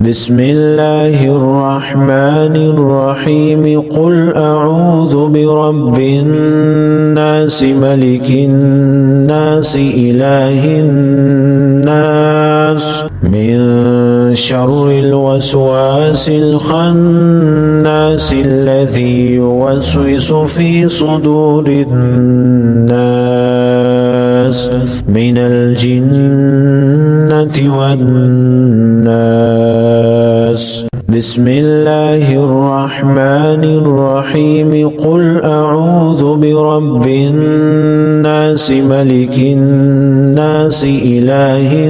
بسم الله الرحمن الرحيم قل أعوذ برب الناس ملك الناس إله الناس من شر الوسواس الخناس الذي يوسوس في صدور الناس من الجنة والناس. بسم الله الرحمن الرحيم قل أعوذ برب الناس ملك الناس إله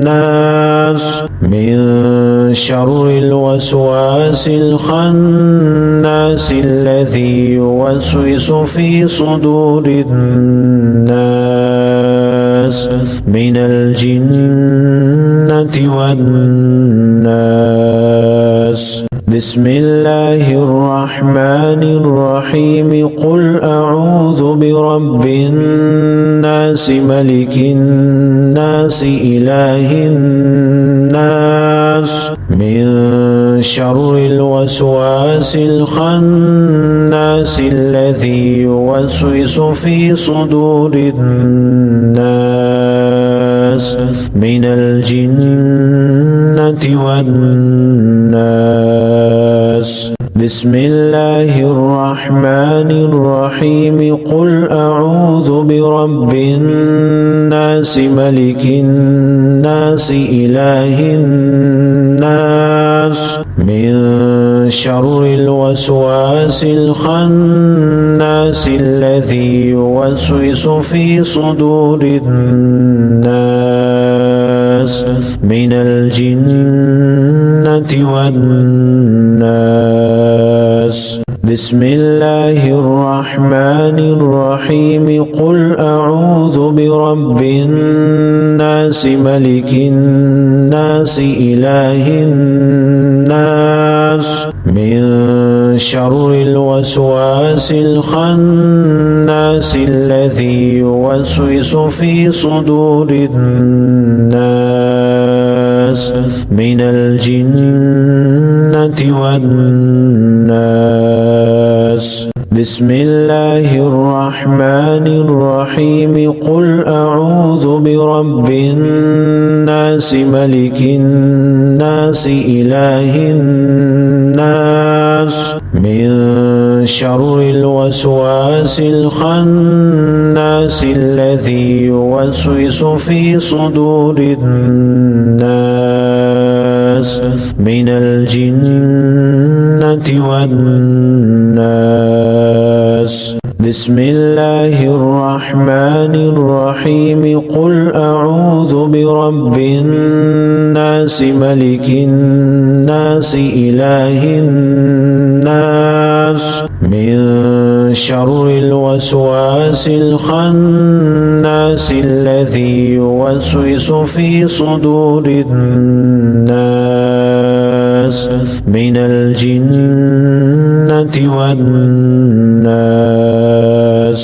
الناس من شر الوسواس الخناس الذي يوسوس في صدور الناس من الجنة والناس. بسم الله الرحمن الرحيم قل أعوذ برب الناس ملك الناس إله الناس من شر الوسواس الخناس الذي يوسوس في صدور الناس من الجنة والناس. بسم الله الرحمن الرحيم قل أعوذ برب الناس ملك الناس إله الناس من شر الوسواس الخناس الذي يوسوس في صدور الناس من الجنة والناس. بسم الله الرحمن الرحيم قل أعوذ برب الناس ملك الناس إله الناس من شر الوسواس الخناس الذي يوسوس في صدور الناس من الجنة والناس. بسم الله الرحمن الرحيم قل أعوذ برب الناس ملك الناس إله الناس من شر الوسواس الخناس الذي يوسوس في صدور الناس من الجنة والناس. بسم الله الرحمن الرحيم قل أعوذ برب الناس ملك الناس إله الناس من شر الوسواس الخناس الذي يوسوس في صدور الناس من الجنة والناس.